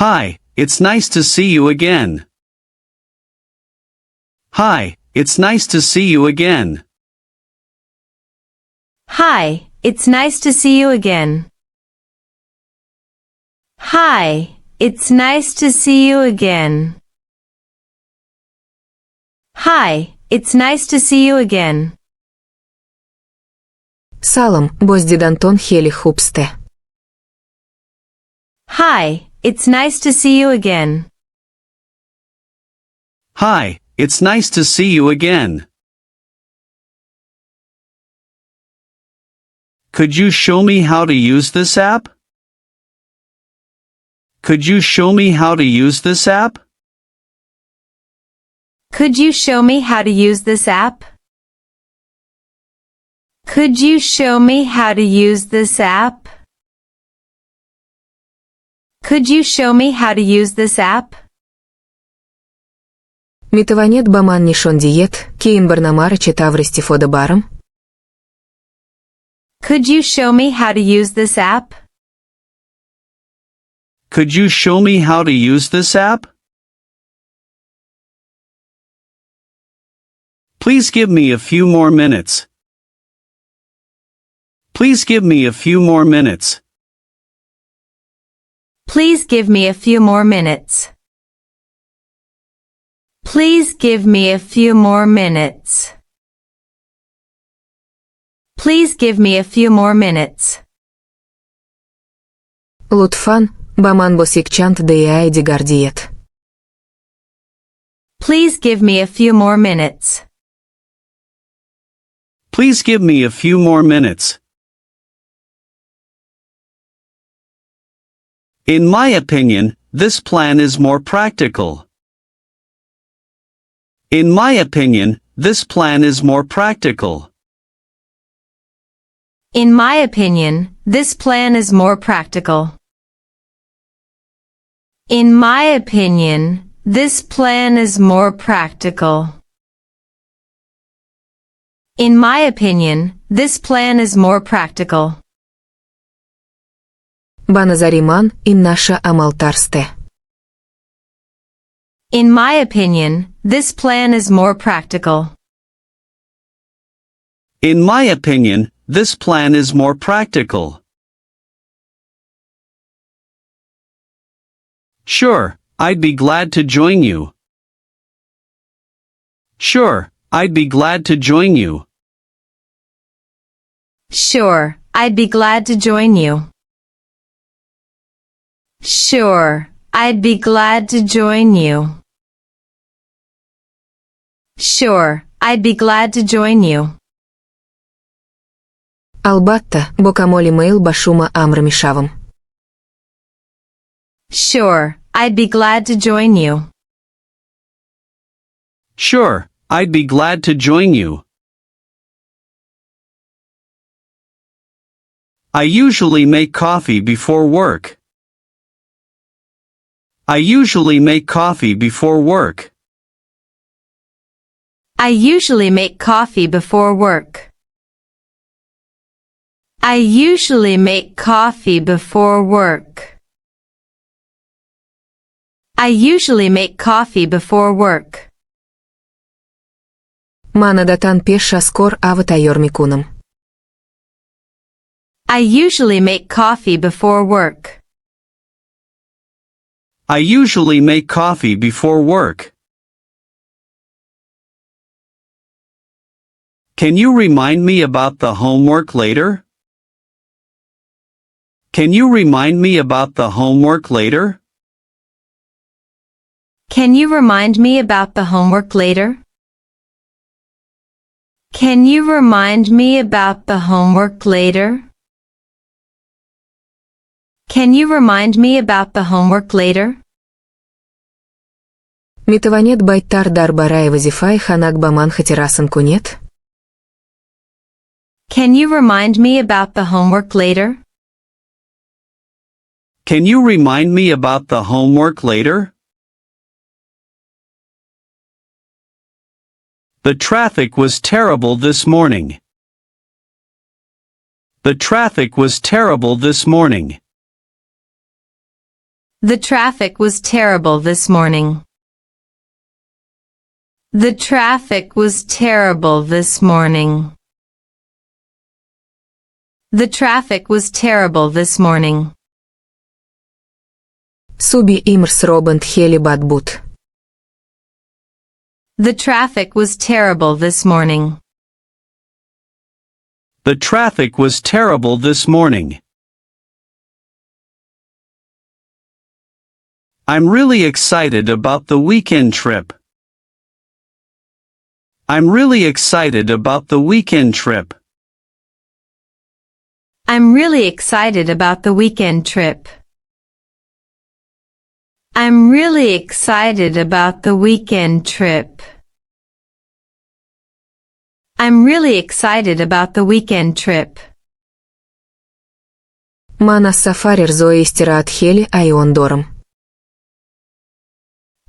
Hi, it's nice to see you again. Hi, it's nice to see you again. Hi, it's nice to see you again. Hi, it's nice to see you again. Hi, it's nice to see you again. Салам, боз дидантон хели хубсте. Hi, it's nice to see you again. Hi, it's nice to see you again. Could you show me how to use this app? Could you show me how to use this app? Could you show me how to use this app? Could you show me how to use this app? Could you show me how to use this app? Митаванет баман нишон диет, кейін барнамары читав истифода барым? Could you show me how to use this app? Could you show me how to use this app? Please give me a few more minutes. Please give me a few more minutes. Please give me a few more minutes. Please give me a few more minutes. Please give me a few more minutes. Лутфан, баман босикчант деяй дигардиет. Please give me a few more minutes. Please give me a few more minutes. In my opinion, this plan is more practical. In my opinion, this plan is more practical. In my opinion, this plan is more practical. In my opinion, this plan is more practical. In my opinion, this plan is more practical. Баназариман ин наша амалтарсте. In my opinion, this plan is more practical. In my opinion, this plan is more practical. Sure, I'd be glad to join you. Sure, I'd be glad to join you. Sure, I'd be glad to join you. Sure, I'd be glad to join you. Sure, I'd be glad to join you. Албатта, бокамоли мейл башума амрамишавам. Sure, I'd be glad to join you. Sure, I'd be glad to join you. I usually make coffee before work. I usually make coffee before work. I usually make coffee before work. I usually make coffee before work. I usually make coffee before work. Мана датан пеша скор аватайор микунам. I usually make coffee before work. I usually make coffee before work. Can you remind me about the homework later? Can you remind me about the homework later? Can you remind me about the homework later? Can you remind me about the homework later? Can you remind me about the homework later? Митаванет байтар дарбара и вазифай ханак баман хатирасан кунед? Can you remind me about the homework later? Can you remind me about the homework later? The traffic was terrible this morning. The traffic was terrible this morning. The traffic was terrible this morning. The traffic was terrible this morning. The traffic was terrible this morning. Суби имрс робент хели бадбут. The traffic was terrible this morning. The traffic was terrible this morning. I'm really excited about the weekend trip. I'm really excited about the weekend trip. I'm really excited about the weekend trip. I'm really excited about the weekend trip. I'm really excited about the weekend trip. Мана сафари РɁЗОнаИ истираат хели айон дорам.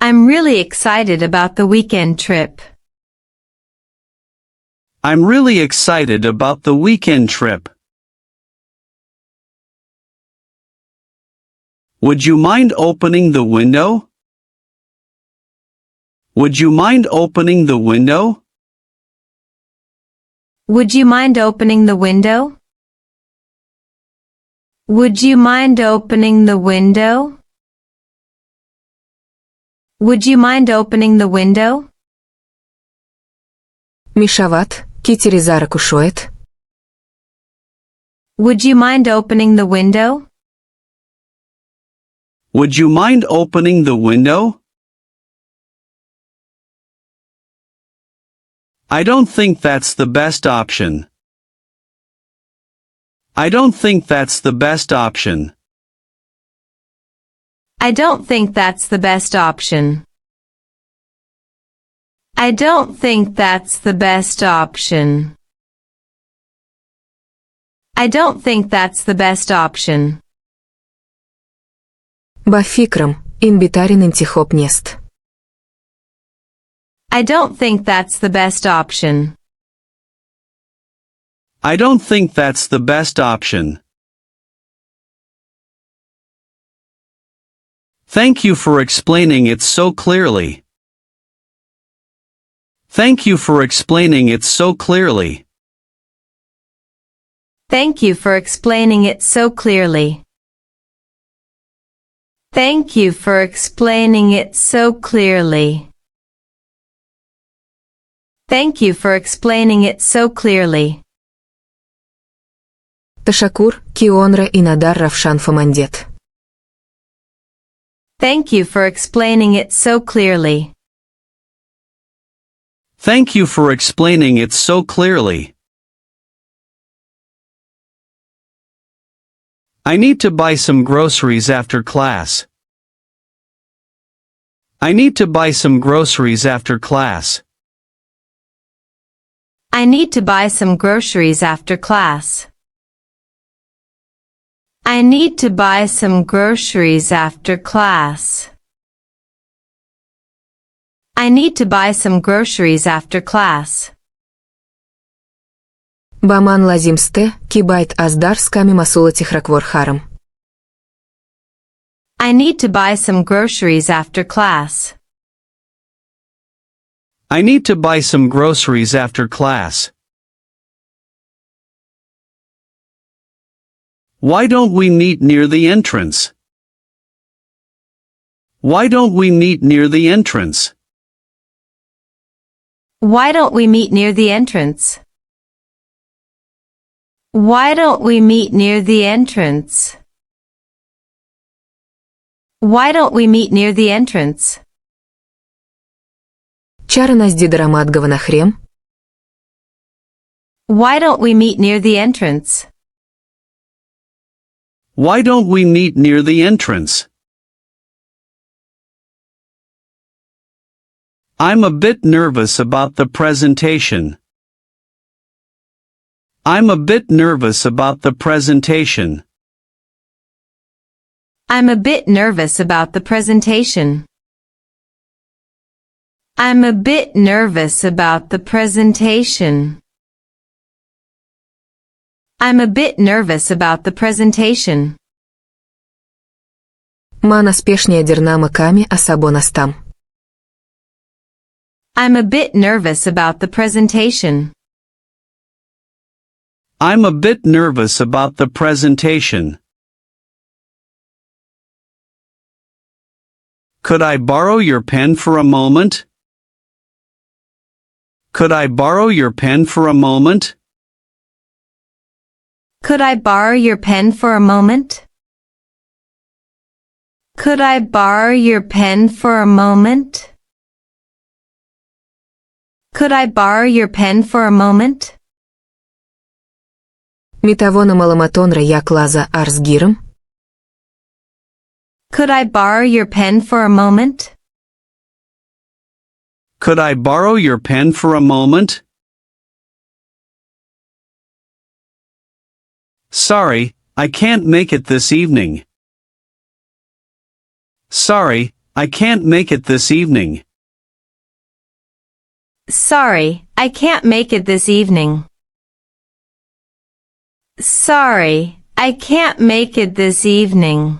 I'm really excited about the weekend trip. I'm really excited about the weekend trip. Would you mind opening the window? Would you mind opening the window? Would you mind opening the window? Would you mind opening the window? Would you mind opening the window? Мишават, китери зара кушоет. Would you mind opening the window? Would you mind opening the window? I don't think that's the best option. I don't think that's the best option. I don't think that's the best option. I don't think that's the best option. I don't think that's the best option. Ба фикрам, инбитарин интихоп нест. I don't think that's the best option. I don't think that's the best option. Thank you for explaining it so clearly. Thank you for explaining it so clearly. Thank you for explaining it so clearly. Thank you for explaining it so clearly. Thank you for explaining it so clearly. Ташакур, кионра и надар равшан фамандет. Thank you for explaining it so clearly. Thank you for explaining it so clearly. I need to buy some groceries after class. I need to buy some groceries after class. I need to buy some groceries after class. I need to buy some groceries after class. I need to buy some groceries after class. Баман лазимсте, кибайт аз дарс ками масулати храквор харам. I need to buy some groceries after class. I need to buy some groceries after class. Why don't we meet near the entrance? Why don't we meet near the entrance? Why don't we meet near the entrance? Why don't we meet near the entrance? Why don't we meet near the entrance? Чара нас дидрамат гаванахрем? Why don't we meet near the entrance? Why don't we meet near the entrance? I'm a bit nervous about the presentation. I'm a bit nervous about the presentation. I'm a bit nervous about the presentation. I'm a bit nervous about the presentation. I'm a bit nervous about the presentation. Ман аспешния дернамыками асабонастам. I'm a bit nervous about the presentation. I'm a bit nervous about the presentation. Could I borrow your pen for a moment? Could I borrow your pen for a moment? Could I borrow your pen for a moment? Could I borrow your pen for a moment? Could I borrow your pen for a moment? Митавона маламатонра як лаза арсгирым? Could I borrow your pen for a moment? Could I borrow your pen for a moment? Sorry, I can't make it this evening. Sorry, I can't make it this evening. Sorry, I can't make it this evening. Sorry, I can't make it this evening.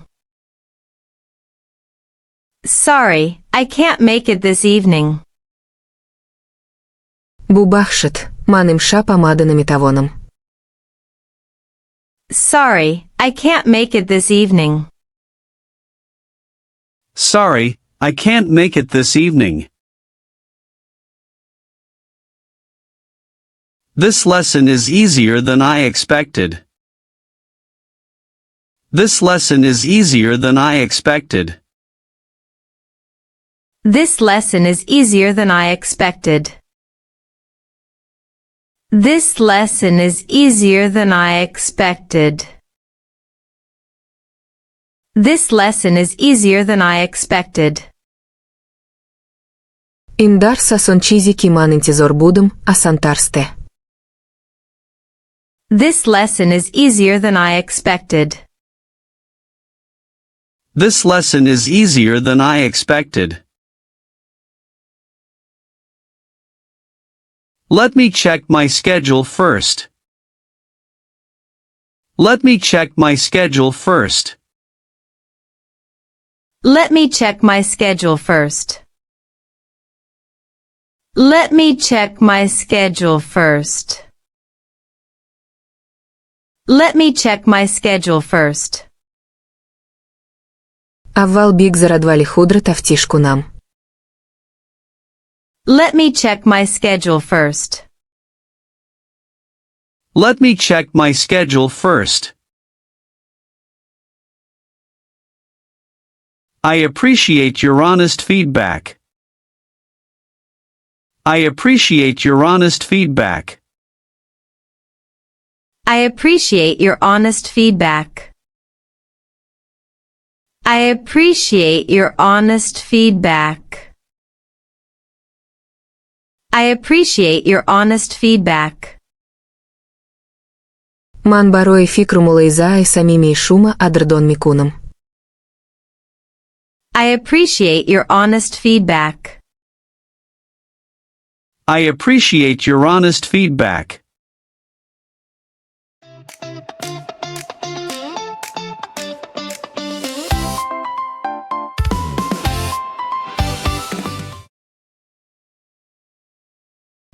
Sorry, I can't make it this evening. Бубахшит, маным шапамада намитавоном. Sorry, I can't make it this evening. Sorry, I can't make it this evening. This lesson is easier than I expected. This lesson is easier than I expected. This lesson is easier than I expected. This lesson is easier than I expected. This lesson is easier than I expected. Ин Дарс асон чизи ки ман интизор будым, асан тарсте. This lesson is easier than I expected. This lesson is easier than I expected. Let me check my schedule first. Let me check my schedule first. Let me check my schedule first. Let me check my schedule first. Let me check my schedule first. Аввал биг зарадвали худра тавтишку нам. Let me check my schedule first. Let me check my schedule first. I appreciate your honest feedback. I appreciate your honest feedback. I appreciate your honest feedback. I appreciate your honest feedback. I appreciate your honest feedback. Ман барои фикру мулайзаи самими шума адрдон микунам. I appreciate your honest feedback. I appreciate your honest feedback.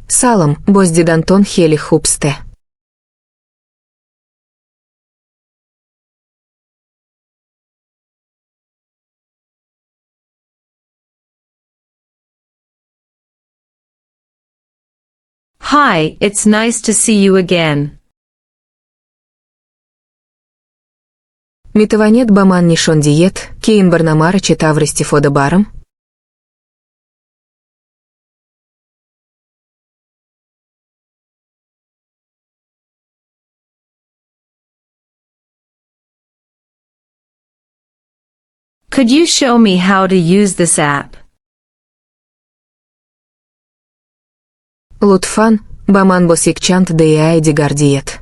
Салам, бозди дантон хели хупсте. Hi, it's nice to see you again. Митаванет баман нишон диет, кейн барнамара читавр истифода барам? Could you show me how to use this app? Лутфан, баман босикчант деяй дигардиет.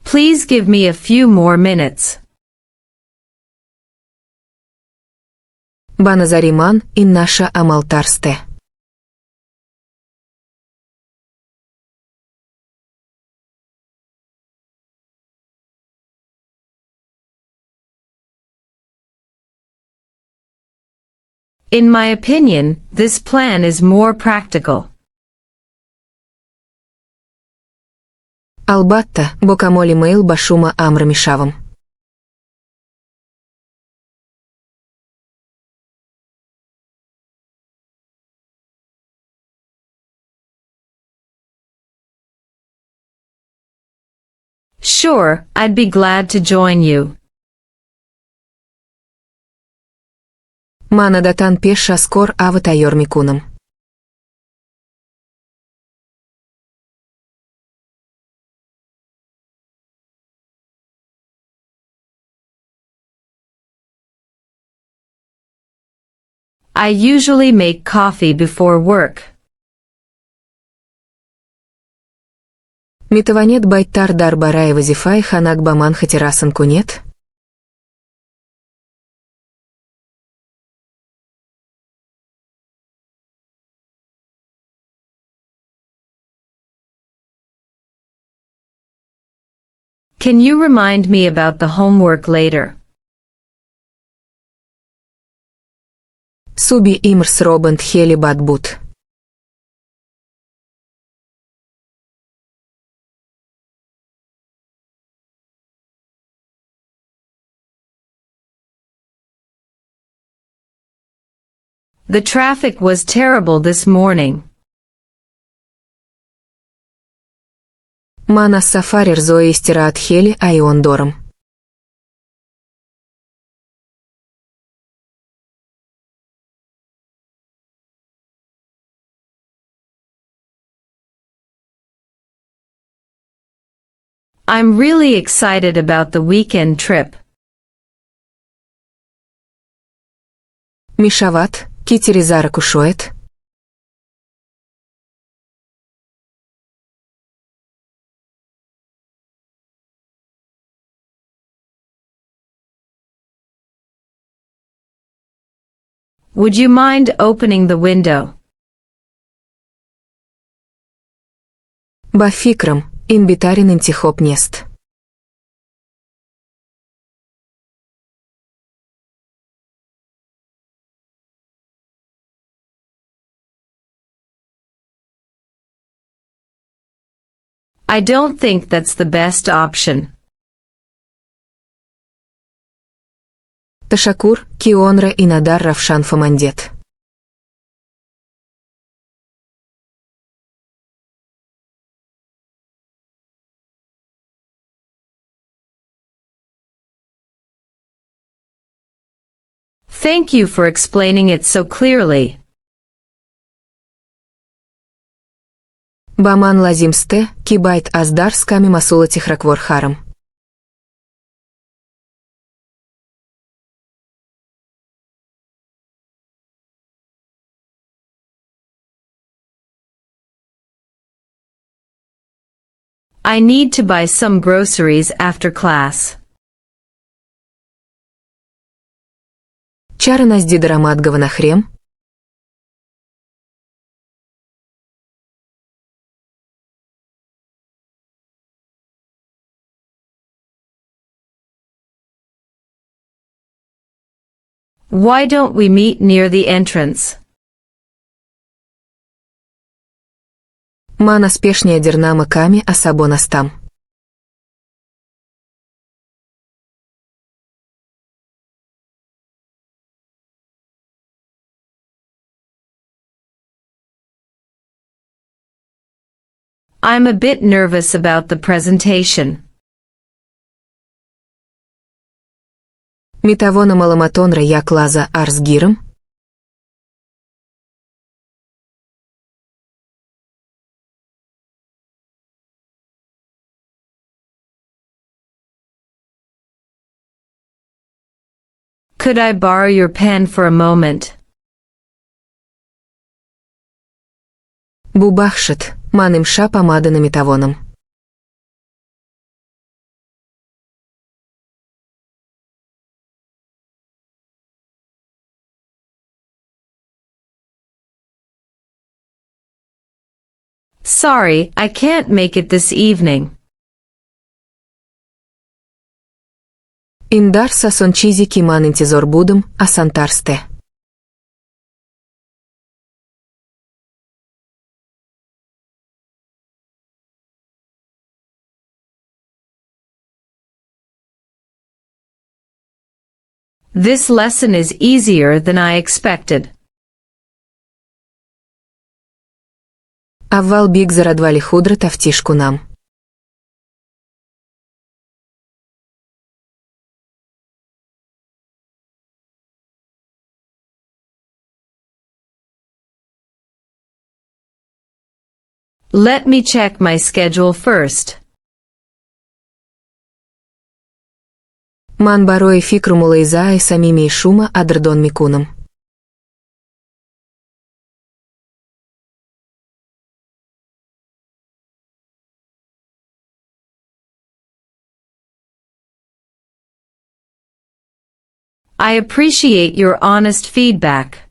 Please give me a few more minutes. Баназариман ин наша амалтарсте. In my opinion, this plan is more practical. Албатта, бо камоли мейл ба шумо амр мешавам. Sure, I'd be glad to join you. Мана датан пеш аскор ава тайёр мекунам. I usually make coffee before work. Митаванет байтар дарбарай вазифай ханак баман хатирасын кунед? Can you remind me about the homework later? Суби имрс робент хели бадбут. The traffic was terrible this morning. Мана сафари РɁЗОИ истираат хели айондорам. I'm really excited about the weekend trip. Мишават, китеризара кушоет? Would you mind opening the window? Ба фикрам, имбитарин интихоп нест. I don't think that's the best option. Ташакур, кионра и надар равшан фамандет. Thank you for explaining it so clearly. Баман лазимсте, кибайт аздар с ками масула тихраквор харам. I need to buy some groceries after class. Чара нас дидрамадгова на хрем? Why don't we meet near the entrance? Мана спешния дернама ками асабо настам. I'm a bit nervous about the presentation. Митавона маламатонра як лаза арсгирам? Could I borrow your pen for a moment? Бубахшит, маным ша помада на митавоном. Sorry, I can't make it this evening. Ин дарс асон чизе ки ман интизор будам, асантарсте. This lesson is easier than I expected. Аввал биг зарадвали худра тафтишку нам. Let me check my schedule first. Ман барои фикру мулоҳизаи самимии шумо адрдон мекунам. I appreciate your honest feedback.